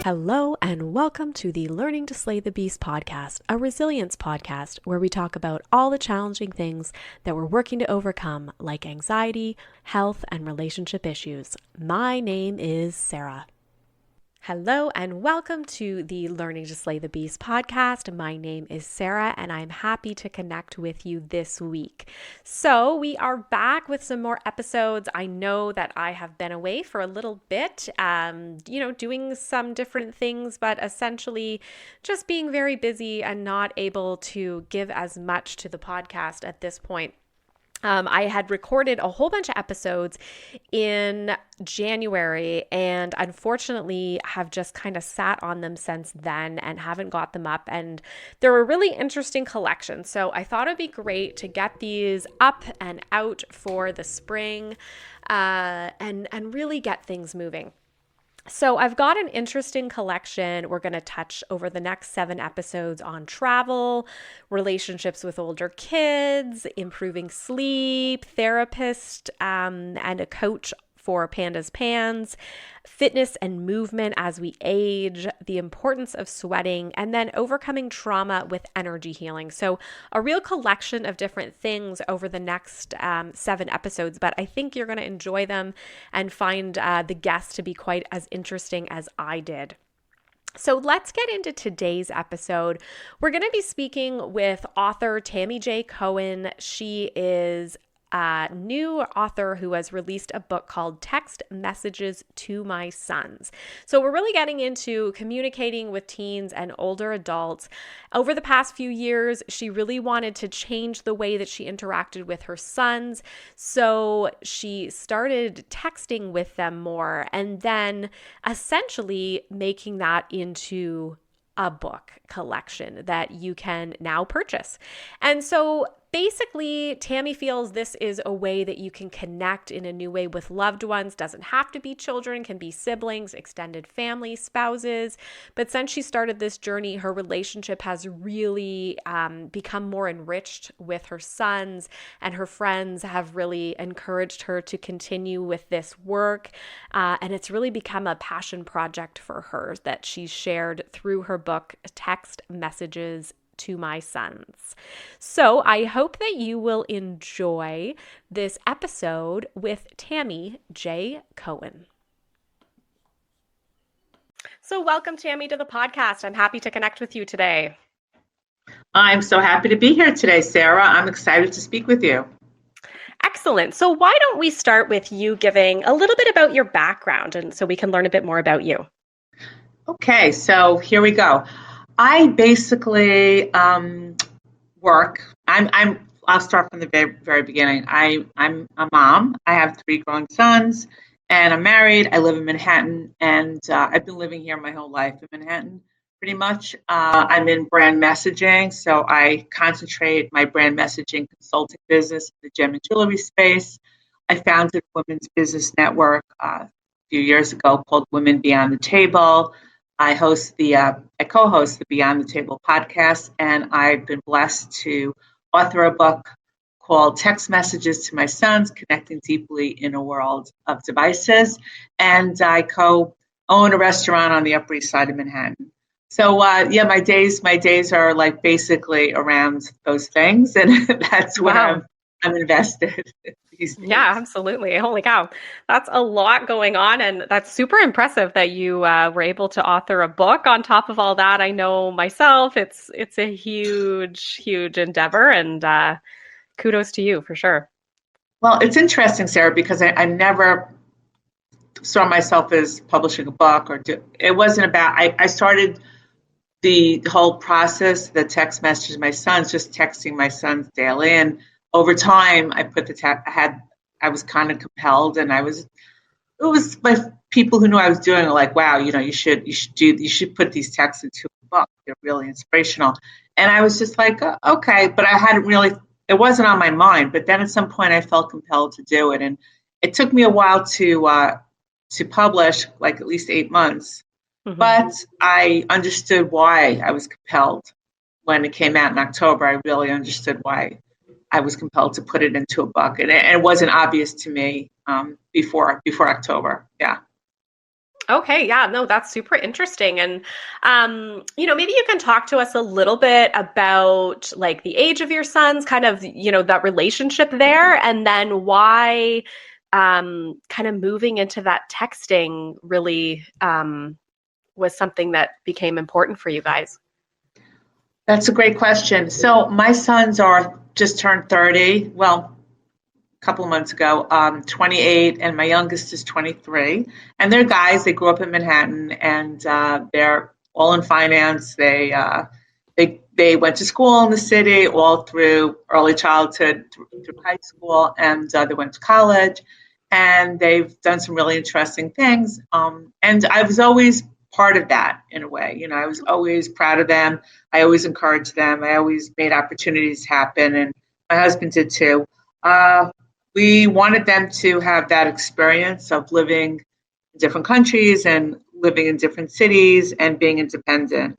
Hello, and welcome to the Learning to Slay the Beast podcast, a resilience podcast where we talk about all the challenging things that we're working to overcome, like anxiety, health, and relationship issues. My name is Sarah. Hello and welcome to the Learning to Slay the Beast podcast. My name is Sarah and I'm happy to connect with you this week. So we are back with some more episodes. I know that I have been away for a little bit, doing some different things, but essentially just being very busy and not able to give as much to the podcast at this point. I had recorded a whole bunch of episodes in January and unfortunately have just kind of sat on them since then and haven't got them up. And they're a really interesting collection. So I thought it'd be great to get these up and out for the spring and really get things moving. So I've got an interesting collection. We're going to touch over the next 7 episodes on travel, relationships with older kids, improving sleep, therapist, and a coach for Pandas Pans, fitness and movement as we age, the importance of sweating, and then overcoming trauma with energy healing. So a real collection of different things over the next 7 episodes, but I think you're going to enjoy them and find the guests to be quite as interesting as I did. So let's get into today's episode. We're going to be speaking with author Tammy J Cohen. She is a new author who has released a book called Text Messages to My Sons. So we're really getting into communicating with teens and older adults. Over the past few years, she really wanted to change the way that she interacted with her sons. So she started texting with them more and then essentially making that into a book collection that you can now purchase. And so basically, Tammy feels this is a way that you can connect in a new way with loved ones. Doesn't have to be children, can be siblings, extended family, spouses. But since she started this journey, her relationship has really become more enriched with her sons, and her friends have really encouraged her to continue with this work. And it's really become a passion project for her that she's shared through her book, Text Messages to My Sons. So I hope that you will enjoy this episode with Tammy J Cohen. So welcome, Tammy, to the podcast. I'm happy to connect with you today. I'm so happy to be here today, Sarah. I'm excited to speak with you. Excellent. So why don't we start with you giving a little bit about your background and so we can learn a bit more about you. Okay, so here we go. I basically work. I'll start from the very beginning. I'm a mom. I have 3 grown sons, and I'm married. I live in Manhattan, and I've been living here my whole life in Manhattan, pretty much. I'm in brand messaging, so I concentrate my brand messaging consulting business in the gem and jewelry space. I founded a women's business network a few years ago called Women Beyond the Table. I co-host the Beyond the Table podcast, and I've been blessed to author a book called Text Messages to My Sons, Connecting Deeply in a World of Devices. And I co-own a restaurant on the Upper East Side of Manhattan. So my days are like basically around those things, and that's what I'm invested these days. Yeah, absolutely. Holy cow. That's a lot going on. And that's super impressive that you were able to author a book on top of all that. I know myself, it's a huge, huge endeavor, and kudos to you for sure. Well, it's interesting, Sarah, because I never saw myself as publishing a book it wasn't about, I started the whole process, the text messages to my sons, just texting my sons daily. And over time, I put I was kind of compelled, and it was my people who knew I was doing it like, wow, you should put these texts into a book. They're really inspirational. And I was just like, okay, but I hadn't really, it wasn't on my mind. But then at some point I felt compelled to do it. And it took me a while to publish, like at least 8 months. Mm-hmm. But I understood why I was compelled. When it came out in October, I really understood why I was compelled to put it into a book, and it wasn't obvious to me before October. Yeah. Okay, yeah, no, that's super interesting. And, maybe you can talk to us a little bit about like the age of your sons, kind of, that relationship there, and then why kind of moving into that texting really was something that became important for you guys. That's a great question. So my sons are just turned 30. Well, a couple of months ago, 28, and my youngest is 23. And they're guys. They grew up in Manhattan, and they're all in finance. They went to school in the city all through early childhood, through high school, and they went to college. And they've done some really interesting things. And I was always part of that in a way. I was always proud of them. I always encouraged them. I always made opportunities happen, and my husband did too. We wanted them to have that experience of living in different countries and living in different cities and being independent.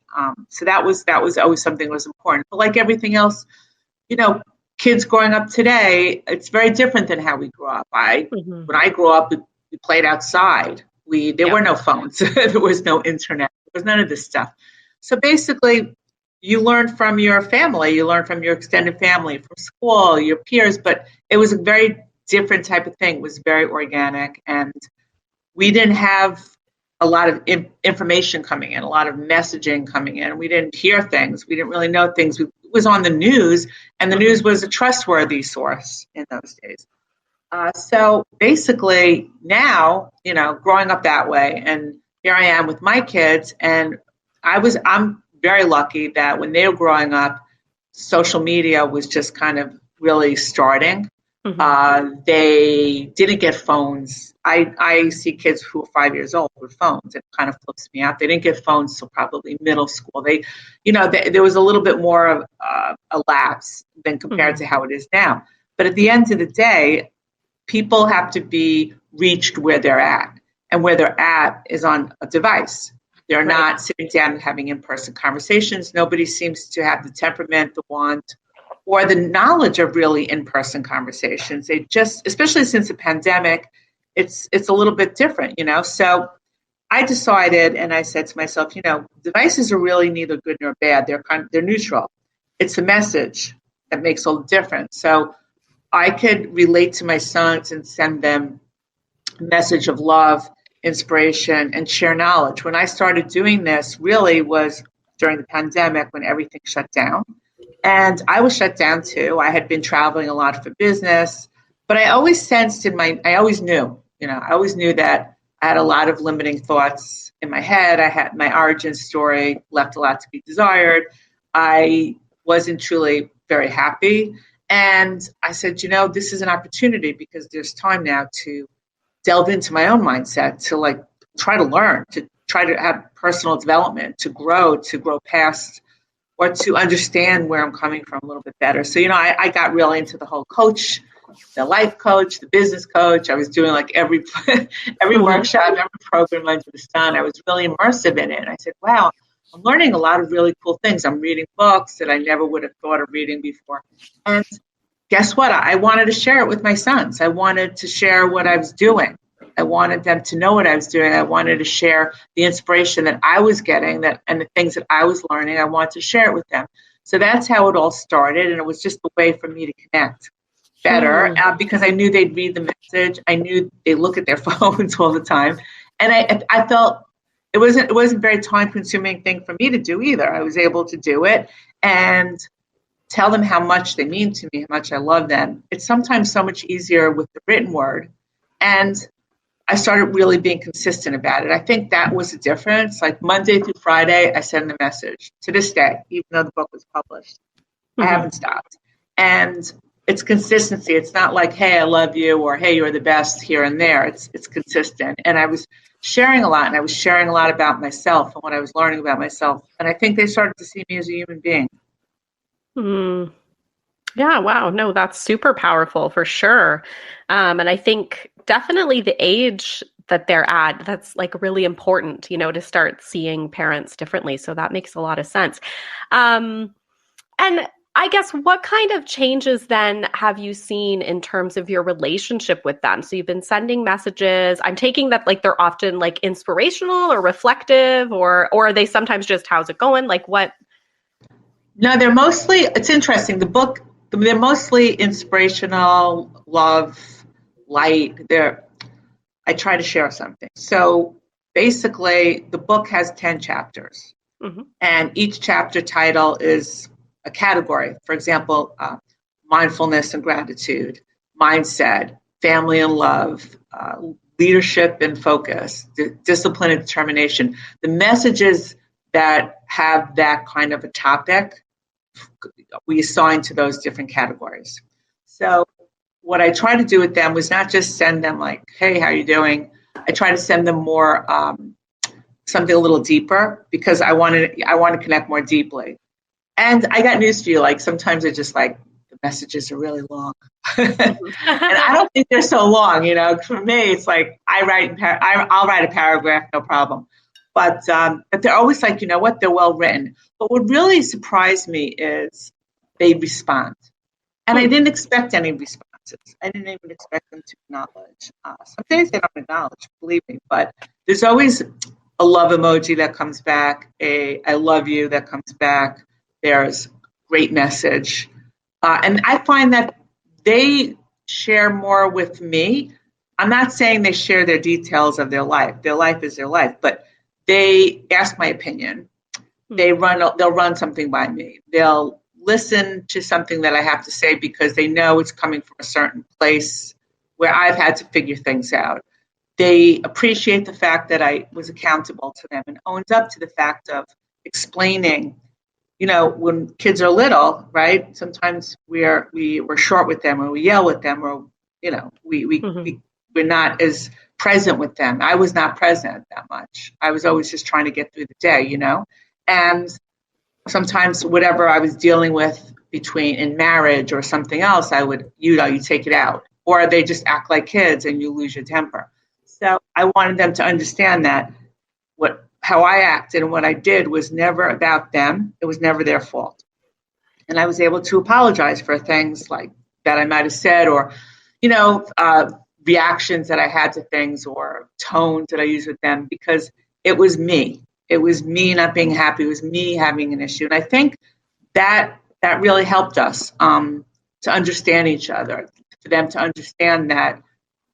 So that was always something that was important. But like everything else, you know, kids growing up today, it's very different than how we grew up. Hmm. When I grew up, we played outside. There Yep. were no phones. There was no internet. There was none of this stuff. So basically, you learn from your family. You learn from your extended family, from school, your peers. But it was a very different type of thing. It was very organic, and we didn't have a lot of information coming in, a lot of messaging coming in. We didn't hear things. We didn't really know things. It was on the news, and the Hmm. news was a trustworthy source in those days. So basically, now, growing up that way, and here I am with my kids, and I'm very lucky that when they were growing up, social media was just kind of really starting. Hmm. They didn't get phones. I see kids who are 5 years old with phones. It kind of flips me out. They didn't get phones till probably middle school. There was a little bit more of a lapse than compared Hmm. to how it is now. But at the end of the day, people have to be reached where they're at. And where they're at is on a device. They're Right. not sitting down and having in person conversations. Nobody seems to have the temperament, the want, or the knowledge of really in person conversations. They just, especially since the pandemic, it's a little bit different. So I decided, and I said to myself, devices are really neither good nor bad. They're neutral. It's the message that makes all the difference. So I could relate to my sons and send them a message of love, inspiration, and share knowledge. When I started doing this, really was during the pandemic when everything shut down. And I was shut down too. I had been traveling a lot for business, but I always sensed I always knew, I always knew that I had a lot of limiting thoughts in my head. I had my origin story left a lot to be desired. I wasn't truly very happy. And I said, this is an opportunity because there's time now to delve into my own mindset, to like try to learn, to try to have personal development, to grow past or to understand where I'm coming from a little bit better. So, I got really into the whole coach, the life coach, the business coach. I was doing like every every Hmm. workshop, every program under the sun. I was really immersive in it. And I said, wow, I'm learning a lot of really cool things. I'm reading books that I never would have thought of reading before. And guess what? I wanted to share it with my sons. I wanted to share what I was doing. I wanted them to know what I was doing. I wanted to share the inspiration that I was getting and the things that I was learning. I wanted to share it with them. So that's how it all started. And it was just a way for me to connect better Hmm. because I knew they'd read the message. I knew they look at their phones all the time. And I felt it wasn't a very time consuming thing for me to do either. I was able to do it and tell them how much they mean to me, how much I love them. It's sometimes so much easier with the written word. And I started really being consistent about it. I think that was the difference. Like Monday through Friday, I send a message to this day, even though the book was published. I Hmm. haven't stopped. And it's consistency. It's not like, hey, I love you or hey, you're the best here and there. It's consistent. And I was sharing a lot and I was sharing a lot about myself and what I was learning about myself. And I think they started to see me as a human being. Hmm. Yeah, wow. No, that's super powerful for sure. And I think definitely the age that they're at, that's like really important, to start seeing parents differently. So that makes a lot of sense. Um, and I guess what kind of changes then have you seen in terms of your relationship with them? So you've been sending messages. I'm taking that like they're often like inspirational or reflective, or are they sometimes just how's it going? Like what? No, they're mostly, it's interesting. They're mostly inspirational, love, light. I try to share something. So basically, the book has 10 chapters, Mhm. and each chapter title is a category. For example, mindfulness and gratitude, mindset, family and love, leadership and focus, discipline and determination. The messages that have that kind of a topic, we assign to those different categories. So what I try to do with them was not just send them like, hey, how you doing? I try to send them more something a little deeper because I want to connect more deeply. And I got news for you. Like sometimes they're just like the messages are really long, and I don't think they're so long. For me, it's like I'll write a paragraph, no problem. But they're always like, you know what? They're well written. But what really surprised me is they respond, and I didn't expect any responses. I didn't even expect them to acknowledge. Some days they don't acknowledge, believe me. But there's always a love emoji that comes back, a I love you that comes back. There's great message. And I find that they share more with me. I'm not saying they share their details of their life. Their life is their life, but they ask my opinion. They'll run something by me. They'll listen to something that I have to say because they know it's coming from a certain place where I've had to figure things out. They appreciate the fact that I was accountable to them and owned up to the fact of explaining. When kids are little, right? Sometimes we're short with them, or we yell with them, or we're not as present with them. I was not present that much. I was always just trying to get through the day, and sometimes whatever I was dealing with between in marriage or something else, I would, you take it out, or they just act like kids and you lose your temper. So I wanted them to understand that how I acted and what I did was never about them. It was never their fault. And I was able to apologize for things like that I might have said, or, reactions that I had to things, or tones that I used with them, because it was me. It was me not being happy. It was me having an issue. And I think that really helped us to understand each other, for them to understand that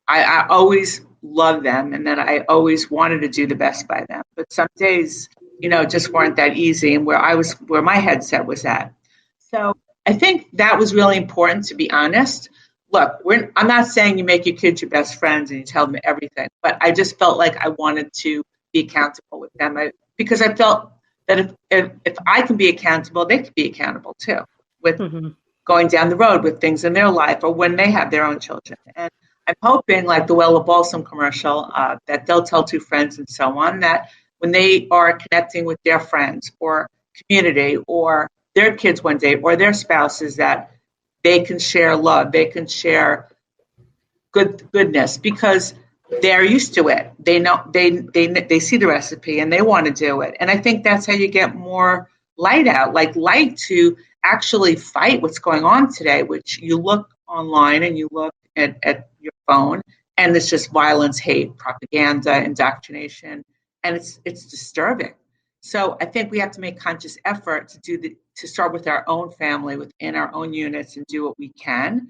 I always loved them and that I always wanted to do the best by them. But some days, just weren't that easy, and where my headset was at. So I think that was really important, to be honest. Look, I'm not saying you make your kids your best friends and you tell them everything, but I just felt like I wanted to be accountable with them because I felt that if I can be accountable, they can be accountable too, with going down the road with things in their life or when they have their own children. And I'm hoping, like the Well of Balsam commercial, that they'll tell two friends and so on, that when they are connecting with their friends or community or their kids one day or their spouses, that they can share love, they can share goodness, because they're used to it. They know they see the recipe and they want to do it. And I think that's how you get more light out, like light to actually fight what's going on today, which you look online and you look at your phone and it's just violence, hate, propaganda, indoctrination, and it's disturbing. So I think we have to make conscious effort to start with our own family, within our own units, and do what we can.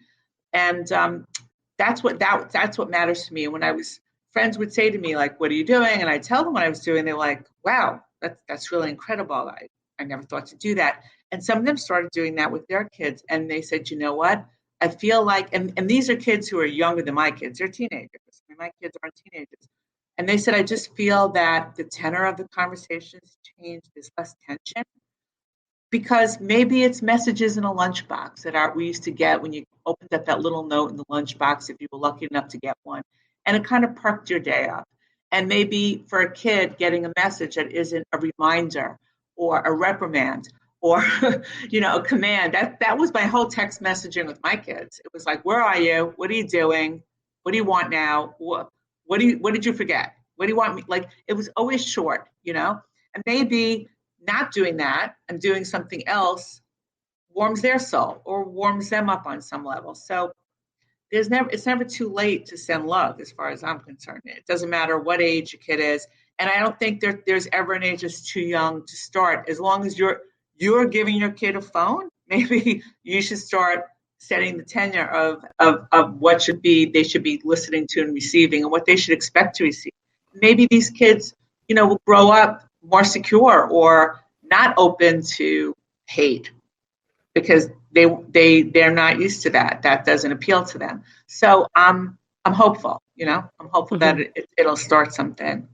And that's what matters to me. And when friends would say to me, like, "What are you doing?" and I tell them what I was doing, they're like, "Wow, that's really incredible. I never thought to do that." And some of them started doing that with their kids, and they said, "You know what? I feel like," and these are kids who are younger than my kids. They're teenagers. I mean, my kids aren't teenagers. And they said, "I just feel that the tenor of the conversations changed. There's less tension." Because maybe it's messages in a lunchbox that we used to get when you opened up that little note in the lunchbox, if you were lucky enough to get one, and it kind of perked your day up. And maybe for a kid, getting a message that isn't a reminder or a reprimand or a command. That was my whole text messaging with my kids. It was like, "Where are you? What are you doing? What do you want now? What did you forget? What do you want me?" Like, it was always short, and maybe not doing that and doing something else warms their soul or warms them up on some level. So it's never too late to send love as far as I'm concerned. It doesn't matter what age a kid is. And I don't think there's ever an age that's too young to start. As long as you're giving your kid a phone, maybe you should start setting the tenure of what they should be listening to and receiving and what they should expect to receive. Maybe these kids, will grow up more secure or not open to hate because they're not used to that. That doesn't appeal to them. So I'm hopeful, I'm hopeful that it'll start something.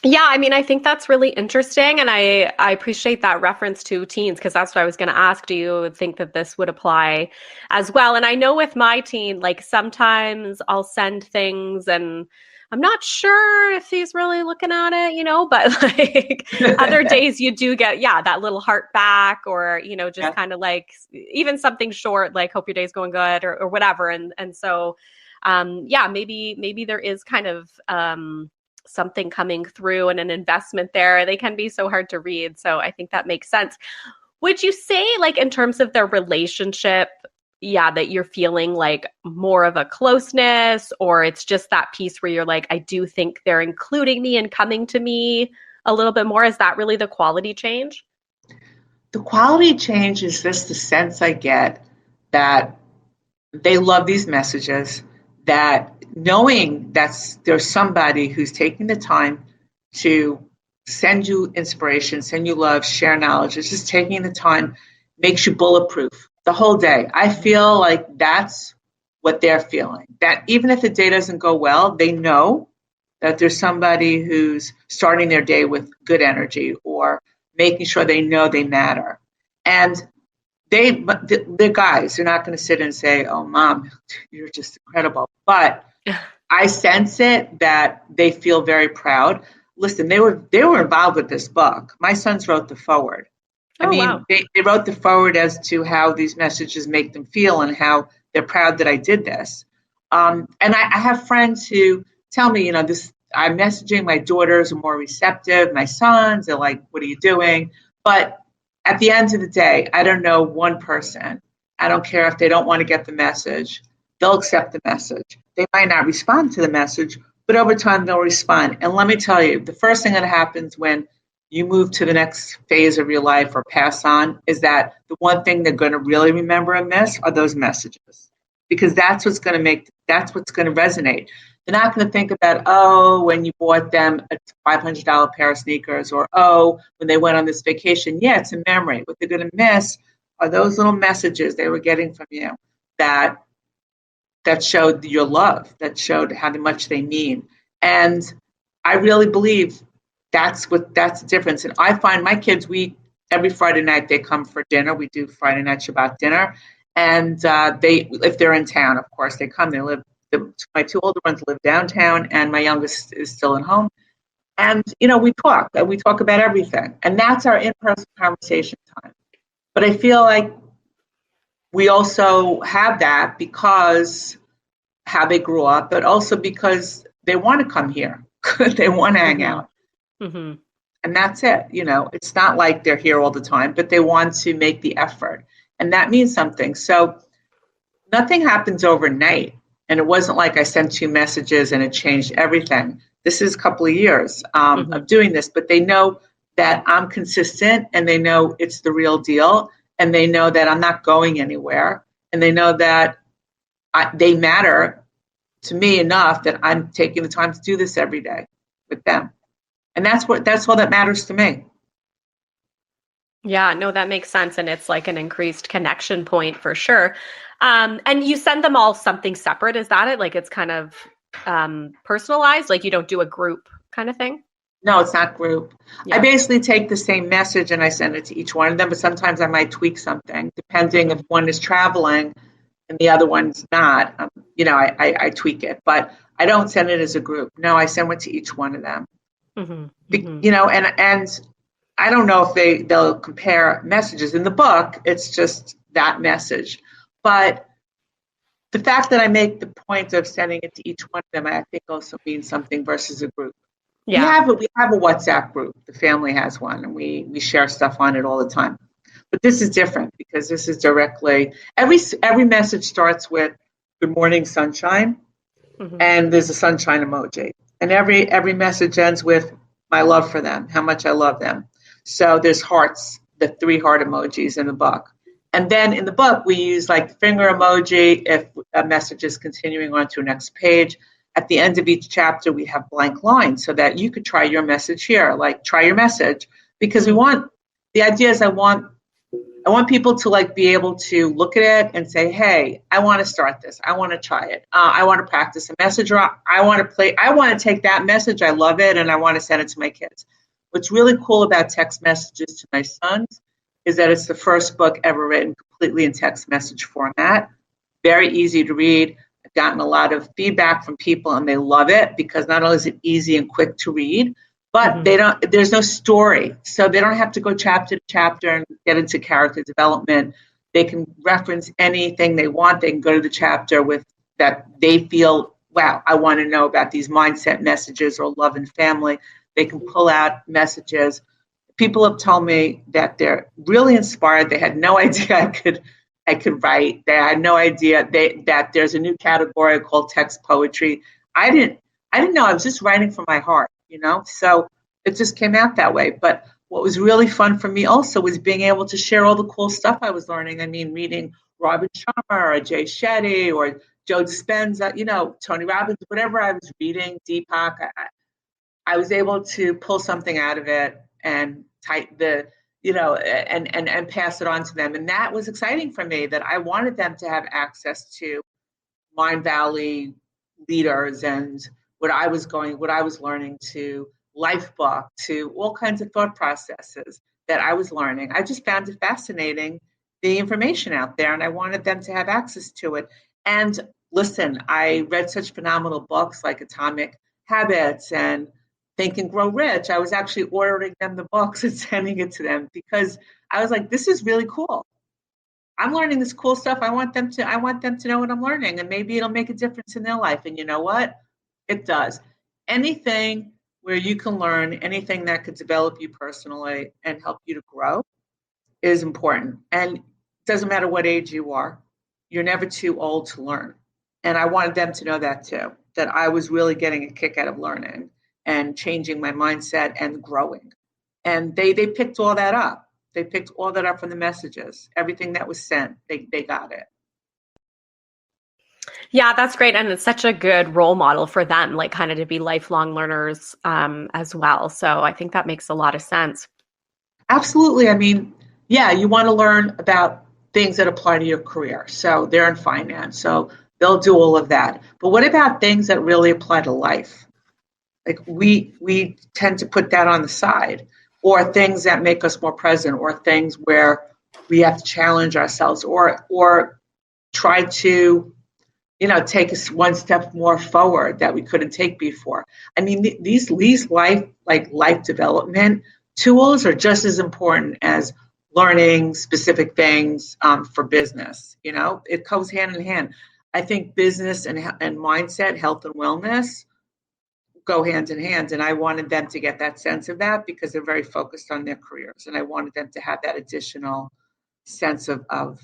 Yeah, I mean, I think that's really interesting. And I appreciate that reference to teens because that's what I was going to ask. Do you think that this would apply as well? And I know with my teen, like sometimes I'll send things and I'm not sure if he's really looking at it, but like other days you do get, that little heart back or, just kind of like even something short, like hope your day's going good or whatever. And so, maybe there is kind of, something coming through and an investment there. They can be so hard to read. So I think that makes sense. Would you say, like, in terms of their relationship, that you're feeling like more of a closeness, or it's just that piece where you're like, I do think they're including me and coming to me a little bit more? Is that really the quality change? The quality change is just the sense I get that they love these messages, that knowing that there's somebody who's taking the time to send you inspiration, send you love, share knowledge, it's just taking the time, makes you bulletproof the whole day. I feel like that's what they're feeling. That even if the day doesn't go well, they know that there's somebody who's starting their day with good energy or making sure they know they matter. And they're guys. They're not going to sit and say, "Oh, Mom, you're just incredible." But I sense it that they feel very proud. Listen, they were involved with this book. My sons wrote the foreword. Wow. They wrote the foreword as to how these messages make them feel and how they're proud that I did this. And I have friends who tell me, this. I'm messaging. My daughters are more receptive. My sons are like, "What are you doing?" But at the end of the day, I don't know one person. I don't care if they don't want to get the message. They'll accept the message. They might not respond to the message, but over time they'll respond. And let me tell you, the first thing that happens when you move to the next phase of your life or pass on is that the one thing they're going to really remember and miss are those messages. Because that's what's going to resonate. They're not going to think about, when you bought them a $500 pair of sneakers or, when they went on this vacation. Yeah, it's a memory. What they're going to miss are those little messages they were getting from you that showed your love, that showed how much they mean. And I really believe that's the difference. And I find my kids, every Friday night they come for dinner. We do Friday night Shabbat dinner. And if they're in town, of course, they come. They live. My two older ones live downtown, and my youngest is still at home. And we talk. And we talk about everything, and that's our in-person conversation time. But I feel like we also have that because how they grew up, but also because they want to come here. They want to hang out. Mm-hmm. And that's it. It's not like they're here all the time, but they want to make the effort. And that means something. So nothing happens overnight. And it wasn't like I sent 2 messages and it changed everything. This is a couple of years of doing this, but they know that I'm consistent and they know it's the real deal. And they know that I'm not going anywhere. And they know that they matter to me enough that I'm taking the time to do this every day with them. And that's all that matters to me. Yeah, no, that makes sense. And it's like an increased connection point for sure. And you send them all something separate. Is that it? Like it's kind of personalized, like you don't do a group kind of thing? No, it's not group. Yeah. I basically take the same message and I send it to each one of them, but sometimes I might tweak something depending if one is traveling and the other one's not. I tweak it, but I don't send it as a group. No, I send it to each one of them. And I don't know if they'll compare messages. In the book, it's just that message. But the fact that I make the point of sending it to each one of them, I think also means something versus a group. Yeah. We have a WhatsApp group. The family has one, and we share stuff on it all the time. But this is different because this is directly, every message starts with good morning, sunshine, and there's a sunshine emoji. And every message ends with my love for them, how much I love them. So there's hearts, the 3 heart emojis in the book. And then in the book, we use like the finger emoji if a message is continuing on to a next page. At the end of each chapter, we have blank lines so that you could try your message here, like try your message, because the idea is I want people to like be able to look at it and say, hey, I want to start this. I want to try it. I want to practice a message, or I want to take that message. I love it. And I want to send it to my kids. What's really cool about text messages to my sons is that it's the first book ever written completely in text message format. Very easy to read. I've gotten a lot of feedback from people and they love it because not only is it easy and quick to read, but there's no story. So they don't have to go chapter to chapter and get into character development. They can reference anything they want. They can go to the chapter with that they feel, wow, I want to know about these mindset messages or love and family. They can pull out messages. People have told me that they're really inspired. They had no idea I could write. They had no idea that there's a new category called text poetry. I didn't know. I was just writing from my heart, So it just came out that way. But what was really fun for me also was being able to share all the cool stuff I was learning. I mean, reading Robin Sharma or Jay Shetty or Joe Dispenza, Tony Robbins, whatever I was reading, Deepak. I was able to pull something out of it and type and pass it on to them. And that was exciting for me, that I wanted them to have access to Mind Valley leaders and what I was learning, to life book, to all kinds of thought processes that I was learning. I just found it fascinating, the information out there, and I wanted them to have access to it. And listen, I read such phenomenal books like Atomic Habits and Think and Grow Rich. I was actually ordering them the books and sending it to them because I was like, this is really cool. I'm learning this cool stuff. I want them to know what I'm learning, and maybe it'll make a difference in their life. And you know what? It does. Anything where you can learn, anything that could develop you personally and help you to grow is important. And it doesn't matter what age you are. You're never too old to learn. And I wanted them to know that too, that I was really getting a kick out of learning and changing my mindset and growing. And they picked all that up. They picked all that up from the messages. Everything that was sent, they got it. Yeah, that's great. And it's such a good role model for them, like kind of to be lifelong learners as well. So I think that makes a lot of sense. Absolutely. I mean, yeah, you want to learn about things that apply to your career. So they're in finance, so they'll do all of that. But what about things that really apply to life? Like we tend to put that on the side, or things that make us more present, or things where we have to challenge ourselves, or try to, take us one step more forward that we couldn't take before. I mean, these life development tools are just as important as learning specific things for business. It goes hand in hand. I think business and mindset, health and wellness go hand in hand. And I wanted them to get that sense of that because they're very focused on their careers. And I wanted them to have that additional sense of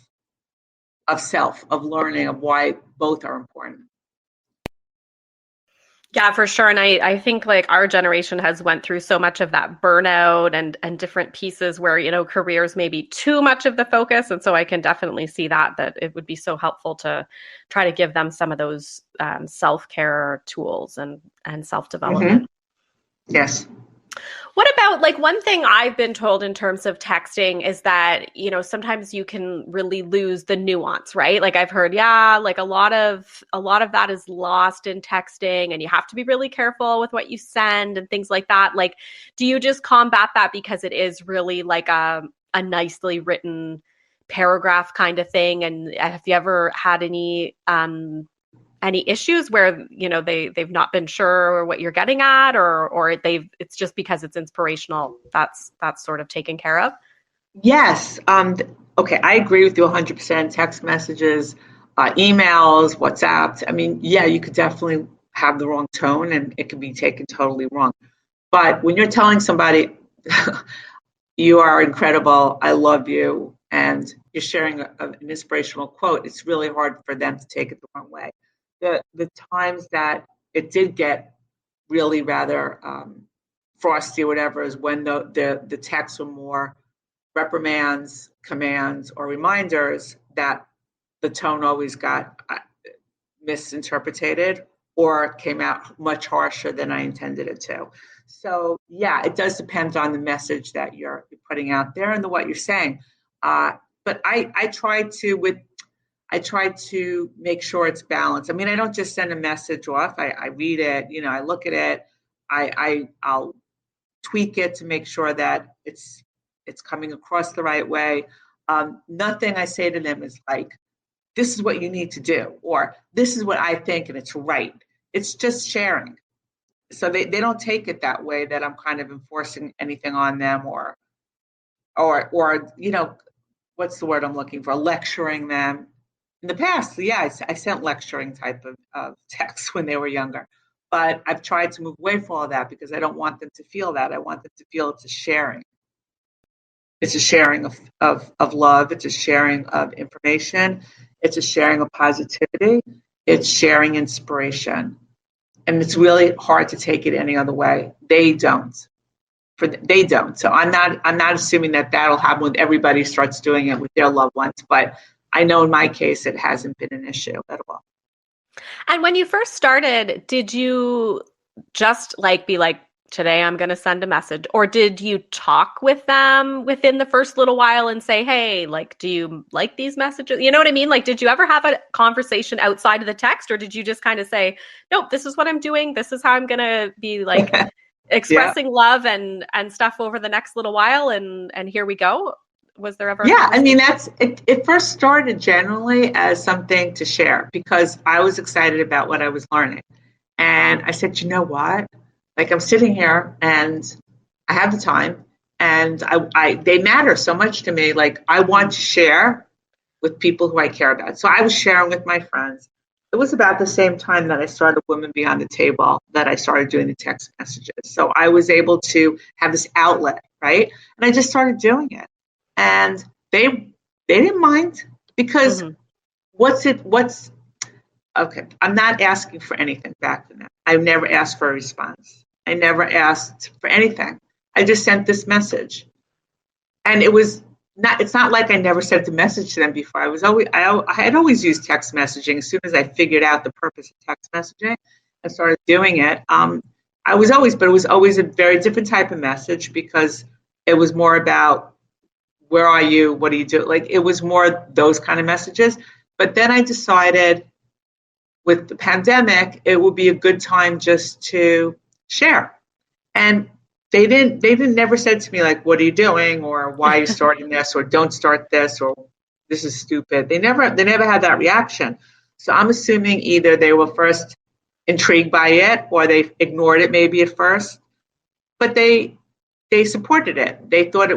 self, of learning, of why both are important. Yeah, for sure. And I think like our generation has went through so much of that burnout and different pieces where, careers may be too much of the focus. And so I can definitely see that it would be so helpful to try to give them some of those self-care tools and self-development. Mm-hmm. Yes. What about like one thing I've been told in terms of texting is that, sometimes you can really lose the nuance, right? Like I've heard, like a lot of that is lost in texting and you have to be really careful with what you send and things like that. Like, do you just combat that because it is really like a nicely written paragraph kind of thing? And have you ever had any issues where they've not been sure what you're getting at, or it's just because it's inspirational that's sort of taken care of? Yes. Okay, I agree with you 100%. Text messages, emails, WhatsApp. I mean, yeah, you could definitely have the wrong tone and it can be taken totally wrong. But when you're telling somebody, you are incredible, I love you, and you're sharing an inspirational quote, it's really hard for them to take it the wrong way. The times that it did get really rather frosty or whatever is when the texts were more reprimands, commands, or reminders that the tone always got misinterpreted or came out much harsher than I intended it to. So yeah, it does depend on the message that you're putting out there and what you're saying. But I try to make sure it's balanced. I mean, I don't just send a message off. I read it, I look at it. I'll tweak it to make sure that it's coming across the right way. Nothing I say to them is like, this is what you need to do, or this is what I think and it's right. It's just sharing. So they don't take it that way, that I'm kind of enforcing anything on them or what's the word I'm looking for? Lecturing them. In the past, yeah, I sent lecturing type of texts when they were younger. But I've tried to move away from all of that because I don't want them to feel that. I want them to feel it's a sharing. It's a sharing of love. It's a sharing of information. It's a sharing of positivity. It's sharing inspiration. And it's really hard to take it any other way. They don't. They don't. So I'm not assuming that that'll happen when everybody starts doing it with their loved ones. But I know in my case, it hasn't been an issue at all. And when you first started, did you just be like, today I'm going to send a message? Or did you talk with them within the first little while and say, hey, do you like these messages? You know what I mean? Did you ever have a conversation outside of the text, or did you just kind of say, nope, this is what I'm doing. This is how I'm going to be expressing love and stuff over the next little while. And here we go. Was there ever? Yeah, I mean, it first started generally as something to share because I was excited about what I was learning. And I said, you know what? I'm sitting here and I have the time and they matter so much to me. I want to share with people who I care about. So I was sharing with my friends. It was about the same time that I started Women Beyond the Table that I started doing the text messages. So I was able to have this outlet, right? And I just started doing it. And they didn't mind because okay, I'm not asking for anything back from them. I never asked for a response. I never asked for anything. I just sent this message. And it's not like I never sent a message to them before. I had always used text messaging. As soon as I figured out the purpose of text messaging and started doing it, it was always a very different type of message because it was more about, where are you? What do you do? It was more those kind of messages. But then I decided with the pandemic, it would be a good time just to share. And they never said to me, what are you doing? Or why are you starting this? Or don't start this? Or this is stupid. They never had that reaction. So I'm assuming either they were first intrigued by it or they ignored it maybe at first. But they supported it. They thought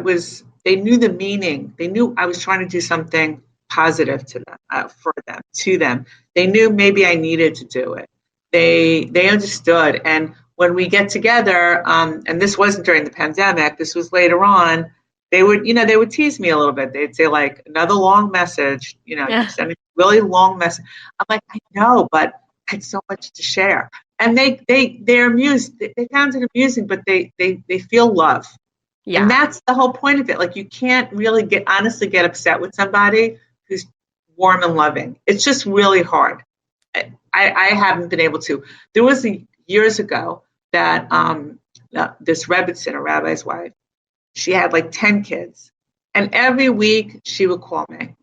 they knew the meaning. They knew I was trying to do something positive to them, to them. They knew maybe I needed to do it. They understood. And when we get together, and this wasn't during the pandemic, this was later on, they would tease me a little bit. They'd say another long message, you're sending a really long message. I'm like, I know, but I had so much to share. And they're amused. They found it amusing, but they feel love. Yeah. And that's the whole point of it. You can't really honestly get upset with somebody who's warm and loving. It's just really hard. I haven't been able to. There was years ago that this Rebbitzin, a rabbi's wife, she had 10 kids. And every week she would call me.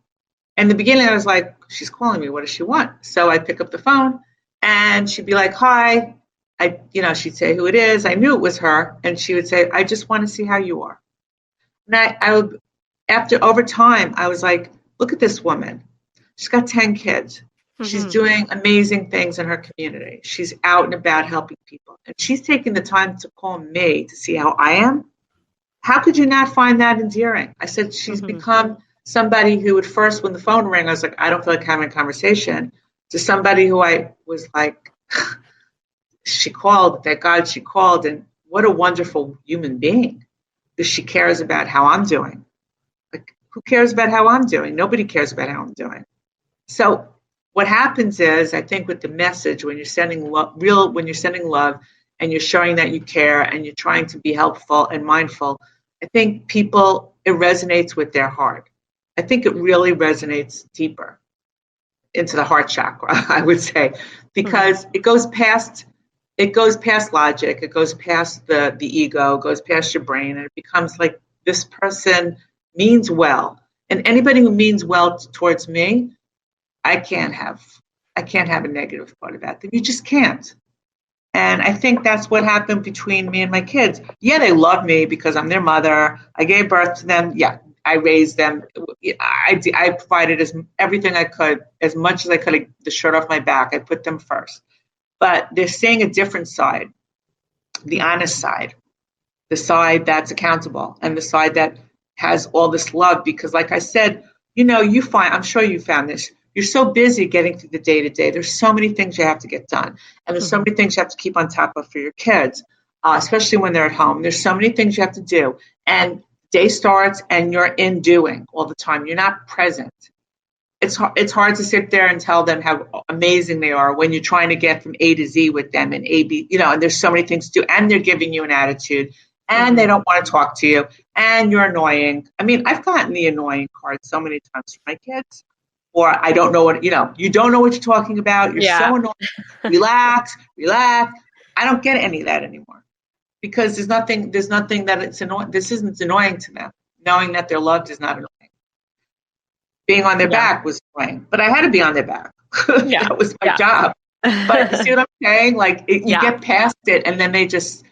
In the beginning, I was like, she's calling me. What does she want? So I pick up the phone and she'd be like, hi. She'd say who it is. I knew it was her. And she would say, I just want to see how you are. And I would, over time, I was like, look at this woman. She's got 10 kids. Mm-hmm. She's doing amazing things in her community. She's out and about helping people. And she's taking the time to call me to see how I am. How could you not find that endearing? I said, she's become somebody who at first, when the phone rang, I was like, I don't feel like having a conversation, to somebody who I was like, she called, thank God she called, and what a wonderful human being, because she cares about how I'm doing. Who cares about how I'm doing? Nobody cares about how I'm doing. So what happens is, I think with the message, when you're sending when you're sending love and you're showing that you care and you're trying to be helpful and mindful, I think it resonates with their heart. I think it really resonates deeper into the heart chakra, I would say, because it goes past logic, it goes past the ego, it goes past your brain, and it becomes like, this person means well. And anybody who means well towards me, I can't have a negative thought about them. You just can't. And I think that's what happened between me and my kids. Yeah, they love me because I'm their mother. I gave birth to them. Yeah, I raised them. I provided everything I could, as much as I could, the shirt off my back. I put them first. But they're seeing a different side, the honest side, the side that's accountable, and the side that has all this love. Because like I said, I'm sure you found this. You're so busy getting through the day-to-day. There's so many things you have to get done. And there's so many things you have to keep on top of for your kids, especially when they're at home. There's so many things you have to do. And day starts and you're in doing all the time. You're not present. It's hard to sit there and tell them how amazing they are when you're trying to get from A to Z with them, and A, B, and there's so many things to do, and they're giving you an attitude, and they don't want to talk to you, and you're annoying. I mean, I've gotten the annoying card so many times from my kids. Or I don't know what, you don't know what you're talking about. You're so annoying. Relax. I don't get any of that anymore, because there's nothing that it's annoying. This isn't annoying to them. Knowing that they're loved is not annoying. Being on their back was annoying, but I had to be on their back. That was my job. But you see what I'm saying? Like you get past it, and then they just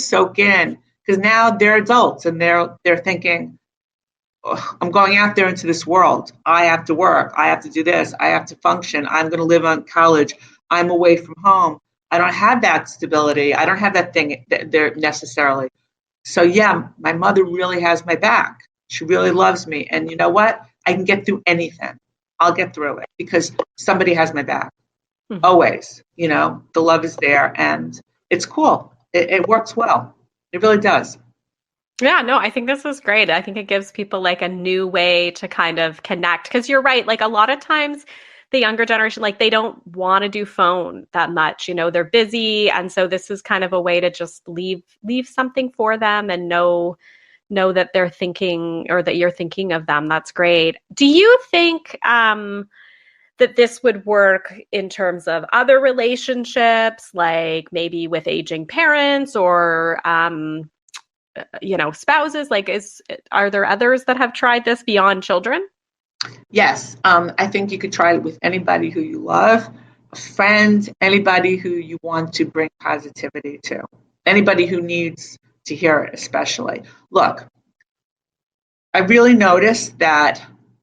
soak in, because now they're adults and they're thinking, I'm going out there into this world. I have to work. I have to do this. I have to function. I'm going to live on college. I'm away from home. I don't have that stability. I don't have that thing there necessarily. So yeah, my mother really has my back. She really loves me. And you know what? I can get through anything. I'll get through it because somebody has my back. Always. The love is there, and it's cool. It works well. It really does. Yeah, no, I think this is great. I think it gives people like a new way to kind of connect, because you're right. Like a lot of times the younger generation, like they don't want to do phone that much, they're busy. And so this is kind of a way to just leave something for them and know that they're thinking, or that you're thinking of them. That's great. Do you think that this would work in terms of other relationships, like maybe with aging parents or spouses? Like, are there others that have tried this beyond children? Yes. I think you could try it with anybody who you love, a friend, anybody who you want to bring positivity to, anybody who needs to hear it, especially. Look, I really noticed that,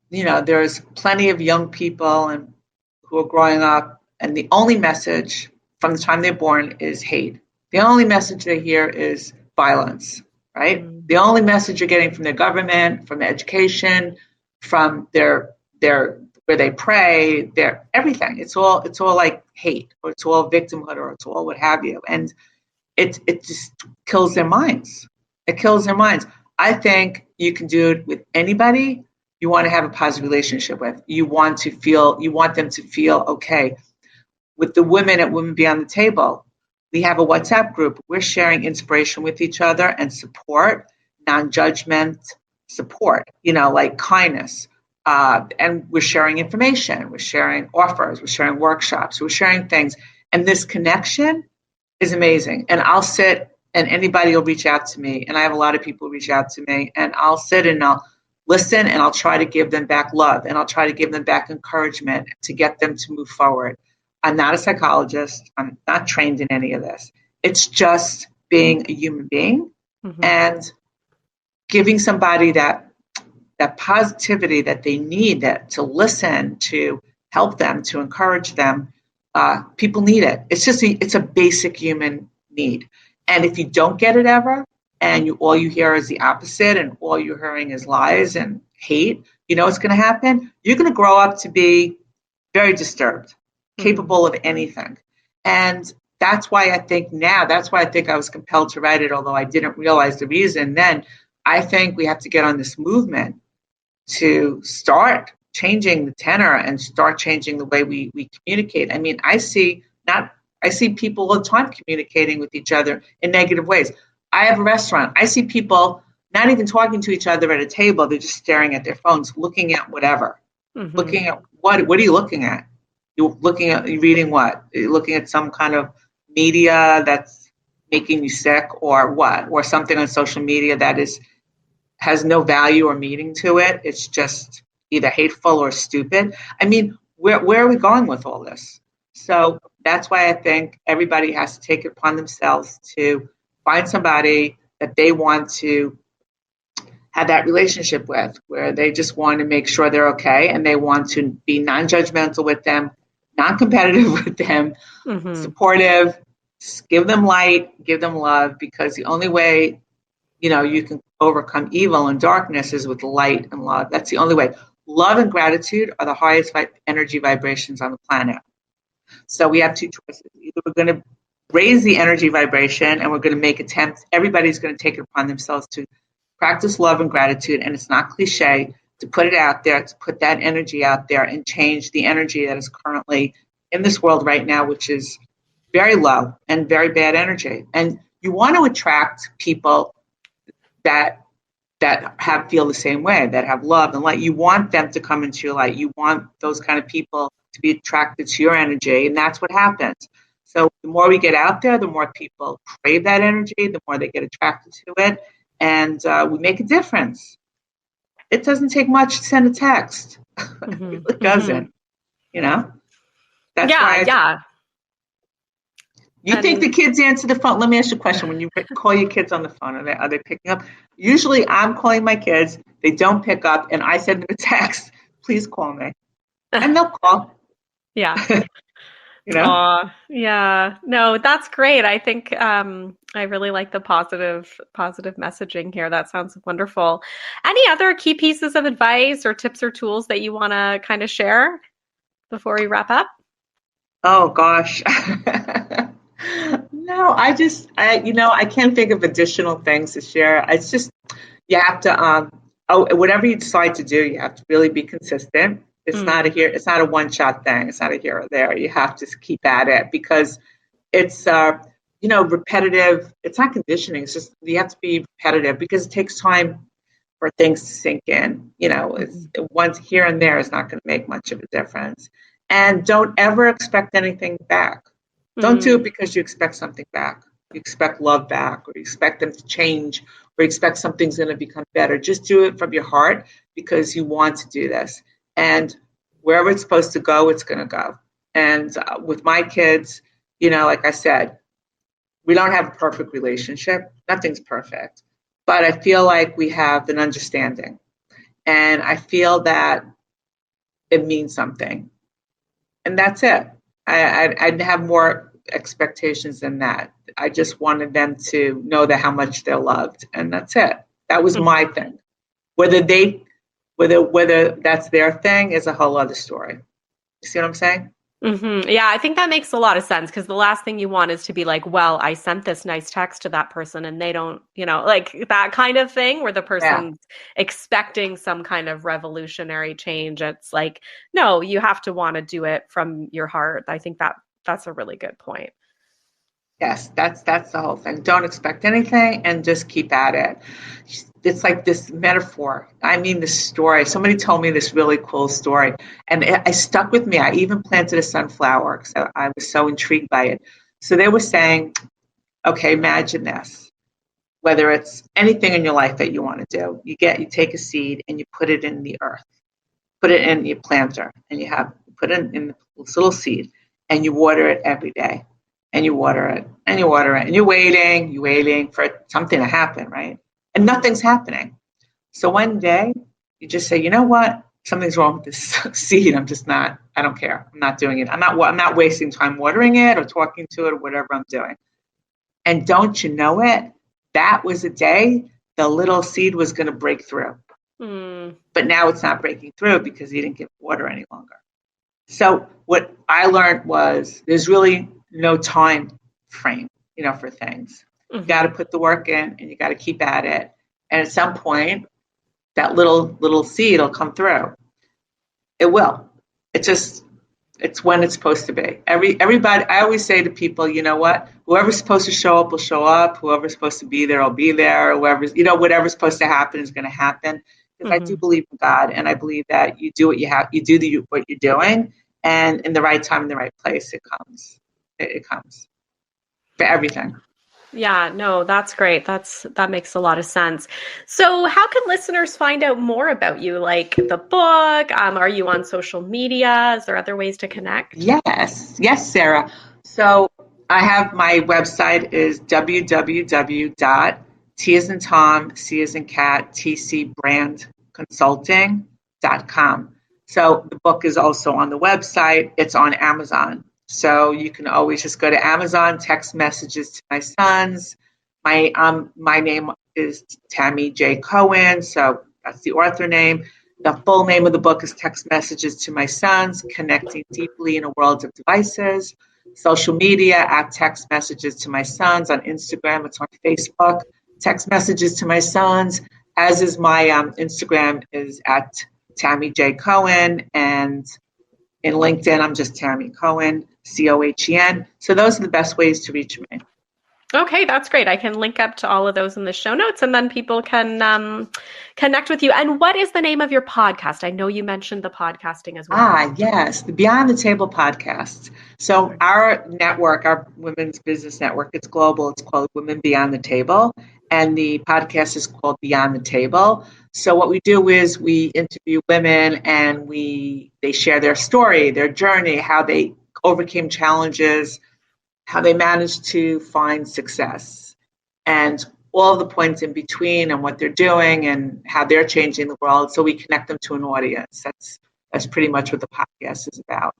there's plenty of young people who are growing up, and the only message from the time they're born is hate. The only message they hear is violence. Right? The only message you're getting from their government, from their education, from their where they pray, their everything. It's all like hate, or it's all victimhood, or it's all what have you. And it just kills their minds. It kills their minds. I think you can do it with anybody you want to have a positive relationship with. You want them to feel okay. With the women at Women Beyond the Table, we have a WhatsApp group. We're sharing inspiration with each other and support, non-judgment support, like kindness. And we're sharing information. We're sharing offers. We're sharing workshops. We're sharing things. And this connection is amazing. And I'll sit, and anybody will reach out to me. And I have a lot of people reach out to me. And I'll sit and I'll listen, and I'll try to give them back love. And I'll try to give them back encouragement to get them to move forward. I'm not a psychologist. I'm not trained in any of this. It's just being a human being and giving somebody that positivity that they need, that to listen, to help them, to encourage them. People need it. It's a basic human need. And if you don't get it ever, and all you hear is the opposite, and all you're hearing is lies and hate, what's going to happen? You're going to grow up to be very disturbed, capable of anything. And that's why I think I was compelled to write it, although I didn't realize the reason then. I think we have to get on this movement to start changing the tenor and start changing the way we communicate. I mean, I see people all the time communicating with each other in negative ways. I have a restaurant. I see people not even talking to each other at a table. They're just staring at their phones, looking at whatever. Mm-hmm. Looking at what are you looking at? You're reading what? You're looking at some kind of media that's making you sick, or what? Or something on social media that has no value or meaning to it. It's just either hateful or stupid. I mean, where are we going with all this? So that's why I think everybody has to take it upon themselves to find somebody that they want to have that relationship with, where they just want to make sure they're okay and they want to be non-judgmental with them, non-competitive with them, supportive, give them light, give them love, because the only way, you can overcome evil and darkness is with light and love. That's the only way. Love and gratitude are the highest energy vibrations on the planet. So we have two choices. Either we're going to raise the energy vibration and we're going to make attempts. Everybody's going to take it upon themselves to practice love and gratitude. And it's not cliche to put it out there, to put that energy out there and change the energy that is currently in this world right now, which is very low and very bad energy. And you want to attract people that feel the same way, that have love and light. You want them to come into your light. You want those kind of people to be attracted to your energy, and that's what happens. So the more we get out there, the more people crave that energy, the more they get attracted to it, and we make a difference. It doesn't take much to send a text. It doesn't, That's why. You think the kids answer the phone? Let me ask you a question. When you call your kids on the phone, are they picking up? Usually I'm calling my kids. They don't pick up, and I send them a text, please call me. And they'll call. Yeah. Yeah. No, that's great. I think I really like the positive messaging here. That sounds wonderful. Any other key pieces of advice or tips or tools that you want to kind of share before we wrap up? Oh, gosh. No, I can't think of additional things to share. It's just, you have to, whatever you decide to do, you have to really be consistent. It's not a one-shot thing. It's not a here or there. You have to keep at it, because it's, repetitive. It's not conditioning. It's just, you have to be repetitive, because it takes time for things to sink in. It's once here and there is not going to make much of a difference. And don't ever expect anything back. Don't do it because you expect something back. You expect love back, or you expect them to change, or you expect something's going to become better. Just do it from your heart, because you want to do this. And wherever it's supposed to go, it's going to go. And with my kids, like I said, we don't have a perfect relationship. Nothing's perfect. But I feel like we have an understanding. And I feel that it means something. And that's it. I'd have more expectations than that. I just wanted them to know that how much they're loved, and that's it. That was my thing. Whether that's their thing is a whole other story. You see what I'm saying? Yeah, I think that makes a lot of sense, because the last thing you want is to be like, well, I sent this nice text to that person and they don't, like that kind of thing where the person's expecting some kind of revolutionary change. It's like, no, you have to want to do it from your heart. I think that's a really good point. Yes, that's the whole thing. Don't expect anything and just keep at it. It's like this metaphor. I mean, this story. Somebody told me this really cool story, and it stuck with me. I even planted a sunflower because I was so intrigued by it. So they were saying, okay, imagine this. Whether it's anything in your life that you want to do, you take a seed and you put it in the earth, put it in your planter, and put it in this little seed, and you water it every day. And you water it, and you water it, and you're waiting for something to happen, right? And nothing's happening. So one day, you just say, you know what? Something's wrong with this seed. I don't care. I'm not doing it. I'm not wasting time watering it or talking to it or whatever I'm doing. And don't you know it? That was a day the little seed was going to break through. But now it's not breaking through because you didn't give water any longer. So what I learned was there's really no time frame, for things. You got to put the work in and you got to keep at it. And at some point, that little seed will come through. It will. It's when it's supposed to be. Everybody, I always say to people, you know what? Whoever's supposed to show up will show up. Whoever's supposed to be there will be there. Whatever's supposed to happen is going to happen. Because I do believe in God, and I believe that you do what you have, you do what you're doing, and in the right time, in the right place, it comes. It comes for everything. Yeah, no, that's great. That makes a lot of sense. So how can listeners find out more about you, like the book? Are you on social media? Is there other ways to connect? Yes, Sarah. So I have my website is www.t as in Tom, C as in cat, tcbrandconsulting.com. So the book is also on the website. It's on Amazon. So you can always just go to Amazon, text messages to my sons. My name is Tammy J Cohen, so that's the author name. The full name of the book is Text Messages to My Sons, Connecting Deeply in a World of Devices. Social media at Text Messages to My Sons on Instagram. It's on Facebook. Text Messages to My Sons, as is my Instagram, is at Tammy J Cohen, and in LinkedIn, I'm just Tammy Cohen, Cohen. So those are the best ways to reach me. Okay, that's great. I can link up to all of those in the show notes, and then people can connect with you. And what is the name of your podcast? I know you mentioned the podcasting as well. Yes, the Beyond the Table podcast. So our network, our women's business network, it's global. It's called Women Beyond the Table, and the podcast is called Beyond the Table. So what we do is we interview women, and they share their story, their journey, how they overcame challenges, how they managed to find success, and all the points in between, and what they're doing and how they're changing the world. So we connect them to an audience. That's pretty much what the podcast is about.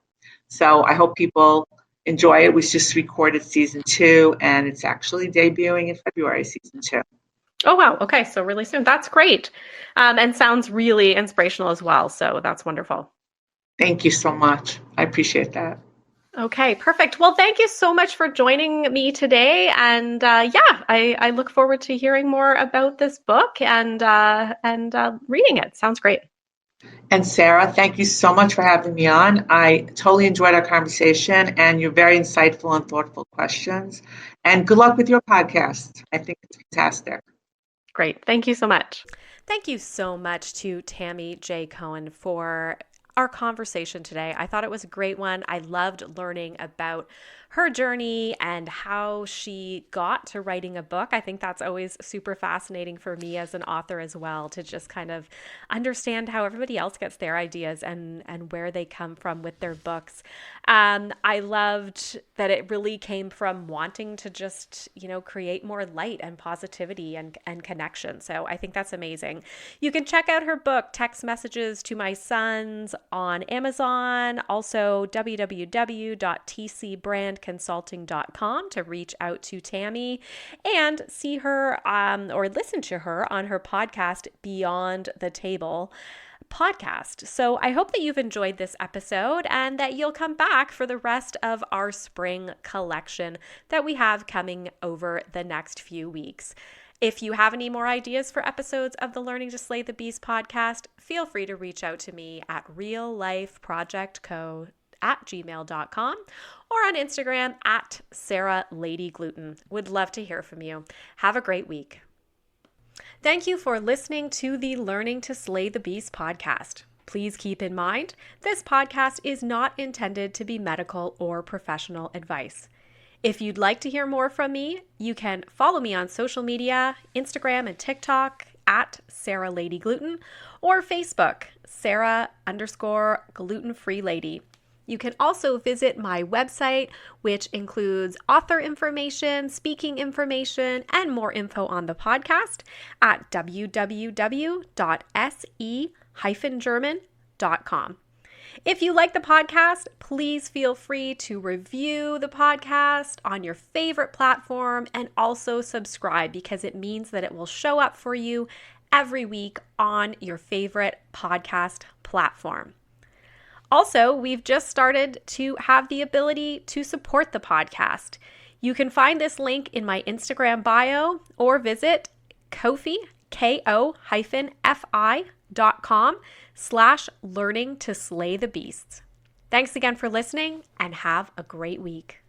So I hope people enjoy it. We just recorded season 2, and it's actually debuting in February, season 2. Oh, wow. Okay. So really soon. That's great. And sounds really inspirational as well. So that's wonderful. Thank you so much. I appreciate that. Okay, perfect. Well, thank you so much for joining me today. And I look forward to hearing more about this book and reading it. Sounds great. And Sarah, thank you so much for having me on. I totally enjoyed our conversation, and your very insightful and thoughtful questions. And good luck with your podcast. I think it's fantastic. Great. Thank you so much. Thank you so much to Tammy J Cohen for our conversation today. I thought it was a great one. I loved learning about her journey and how she got to writing a book. I think that's always super fascinating for me as an author as well, to just kind of understand how everybody else gets their ideas and where they come from with their books. I loved that it really came from wanting to just, create more light and positivity and connection. So I think that's amazing. You can check out her book, Text Messages to My Sons, on Amazon, also www.tcbrandconsulting.com to reach out to Tammy and see her or listen to her on her podcast, Beyond the Table podcast. So I hope that you've enjoyed this episode and that you'll come back for the rest of our spring collection that we have coming over the next few weeks. If you have any more ideas for episodes of the Learning to Slay the Beast podcast, feel free to reach out to me at reallifeprojectco@gmail.com or on Instagram at Sarah Lady Gluten. Would love to hear from you. Have a great week. Thank you for listening to the Learning to Slay the Beast podcast. Please keep in mind, this podcast is not intended to be medical or professional advice. If you'd like to hear more from me, you can follow me on social media, Instagram and TikTok at Sarah Lady Gluten, or Facebook, Sarah_gluten-free lady. You can also visit my website, which includes author information, speaking information, and more info on the podcast at www.se-german.com. If you like the podcast, please feel free to review the podcast on your favorite platform and also subscribe, because it means that it will show up for you every week on your favorite podcast platform. Also, we've just started to have the ability to support the podcast. You can find this link in my Instagram bio or visit Ko-fi, ko-fi.com/learning to slay the beasts. Thanks again for listening and have a great week.